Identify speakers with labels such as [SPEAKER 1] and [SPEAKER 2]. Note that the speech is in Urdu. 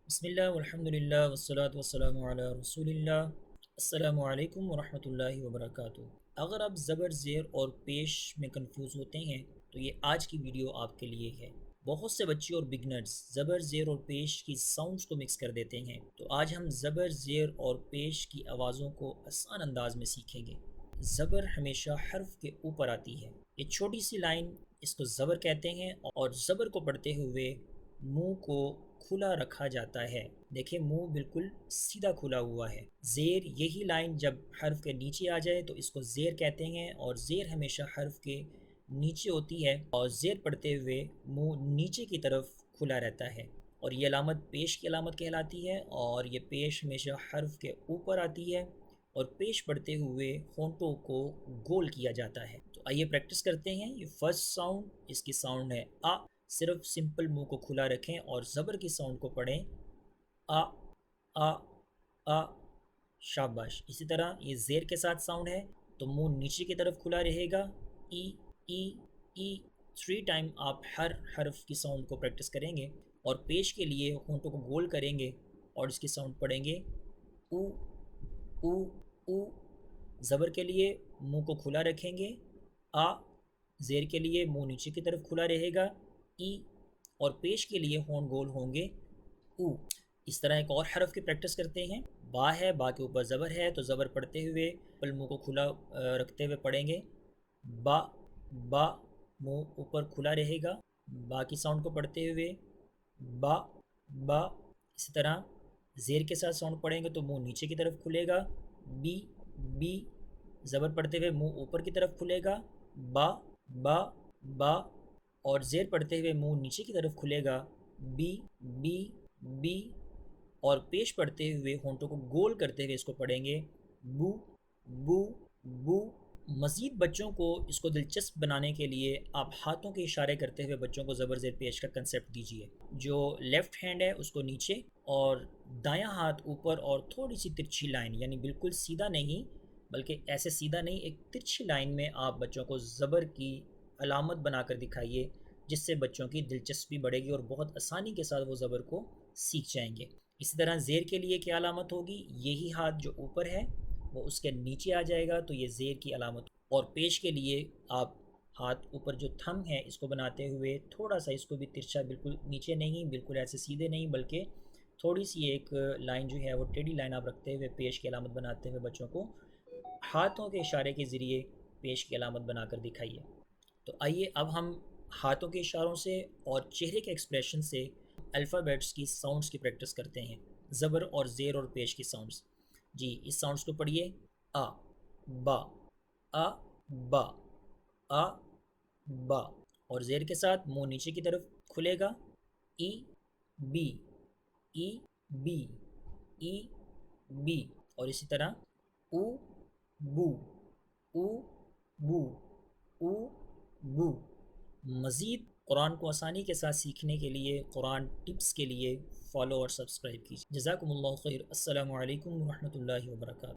[SPEAKER 1] بسم اللہ والحمد للہ والصلاة والسلام علی رسول اللہ۔ السلام علیکم ورحمۃ اللہ وبرکاتہ۔ اگر آپ زبر زیر اور پیش میں کنفیوز ہوتے ہیں تو یہ آج کی ویڈیو آپ کے لیے ہے۔ بہت سے بچے اور بگنرز زبر زیر اور پیش کی ساؤنڈز کو مکس کر دیتے ہیں، تو آج ہم زبر زیر اور پیش کی آوازوں کو آسان انداز میں سیکھیں گے۔ زبر ہمیشہ حرف کے اوپر آتی ہے۔ یہ چھوٹی سی لائن اس کو زبر کہتے ہیں، اور زبر کو پڑھتے ہوئے منہ کو کھلا رکھا جاتا ہے۔ دیکھیں منہ بالکل سیدھا کھلا ہوا ہے۔ زیر، یہی لائن جب حرف کے نیچے آ جائے تو اس کو زیر کہتے ہیں، اور زیر ہمیشہ حرف کے نیچے ہوتی ہے، اور زیر پڑھتے ہوئے منہ نیچے کی طرف کھلا رہتا ہے، اور یہ علامت پیش کی علامت کہلاتی ہے، اور یہ پیش ہمیشہ حرف کے اوپر آتی ہے، اور پیش پڑھتے ہوئے ہونٹوں کو گول کیا جاتا ہے۔ تو آئیے پریکٹس کرتے ہیں۔ یہ فرسٹ ساؤنڈ، اس کی ساؤنڈ ہے آ۔ صرف سمپل منہ کو کھلا رکھیں اور زبر کی ساؤنڈ کو پڑھیں، آ آ آ۔ شاباش۔ اسی طرح یہ زیر کے ساتھ ساؤنڈ ہے تو منہ نیچے کی طرف کھلا رہے گا، ای ای ای۔ 3 ٹائم آپ ہر حرف کی ساؤنڈ کو پریکٹس کریں گے، اور پیش کے لیے ہونٹوں کو گول کریں گے اور اس کی ساؤنڈ پڑھیں گے، او او او۔ زبر کے لیے منہ کو کھلا رکھیں گے، آ۔ زیر کے لیے منہ نیچے کی طرف کھلا رہے گا، ای۔ اور پیش کے لیے ہونٹ گول ہوں گے، او۔ اس طرح ایک اور حرف کی پریکٹس کرتے ہیں۔ با ہے، با کے اوپر زبر ہے تو زبر پڑھتے ہوئے پل منہ کو کھلا رکھتے ہوئے پڑھیں گے، با با۔ منہ اوپر کھلا رہے گا، با کی ساؤنڈ کو پڑھتے ہوئے، با با۔ اسی طرح زیر کے ساتھ ساؤنڈ پڑھیں گے تو منہ نیچے کی طرف کھلے گا، بی بی۔ زبر پڑھتے ہوئے منہ اوپر کی طرف کھلے گا، با با با۔ اور زیر پڑھتے ہوئے منہ نیچے کی طرف کھلے گا، بی بی بی۔ اور پیش پڑھتے ہوئے ہونٹوں کو گول کرتے ہوئے اس کو پڑھیں گے، بو بو بو۔ مزید بچوں کو اس کو دلچسپ بنانے کے لیے آپ ہاتھوں کے اشارے کرتے ہوئے بچوں کو زبر زیر پیش کا کنسیپٹ دیجیے۔ جو لیفٹ ہینڈ ہے اس کو نیچے، اور دایاں ہاتھ اوپر، اور تھوڑی سی ترچھی لائن، یعنی بالکل سیدھا نہیں بلکہ ایسے سیدھا نہیں، ایک ترچھی لائن میں آپ بچوں کو زبر کی علامت بنا کر دکھائیے، جس سے بچوں کی دلچسپی بڑھے گی اور بہت آسانی کے ساتھ وہ زبر کو سیکھ جائیں گے۔ اسی طرح زیر کے لیے کیا علامت ہوگی؟ یہی ہاتھ جو اوپر ہے وہ اس کے نیچے آ جائے گا تو یہ زیر کی علامت۔ اور پیش کے لیے آپ ہاتھ اوپر جو تھم ہے اس کو بناتے ہوئے تھوڑا سا اس کو بھی ترچھا، بالکل نیچے نہیں، بالکل ایسے سیدھے نہیں، بلکہ تھوڑی سی ایک لائن جو ہے وہ ٹیڑھی لائن آپ رکھتے ہوئے پیش کی علامت بناتے ہوئے بچوں کو ہاتھوں کے اشارے کے ذریعے پیش کی علامت بنا کر دکھائیے۔ تو آئیے اب ہم ہاتھوں کے اشاروں سے اور چہرے کے ایکسپریشن سے الفابیٹس کی ساؤنڈز کی پریکٹس کرتے ہیں، زبر اور زیر اور پیش کی ساؤنڈز۔ جی اس ساؤنڈز کو پڑھیے، آ با، آ با، آ با۔ اور زیر کے ساتھ منہ نیچے کی طرف کھلے گا، E B, E B, E B. اور اسی طرح او بو، او بو، او بو۔ مزید قرآن کو آسانی کے ساتھ سیکھنے کے لیے، قرآن ٹپس کے لیے فالو اور سبسکرائب کیجیے۔ جزاکم اللہ خیر۔ السلام علیکم ورحمۃ اللہ وبرکاتہ۔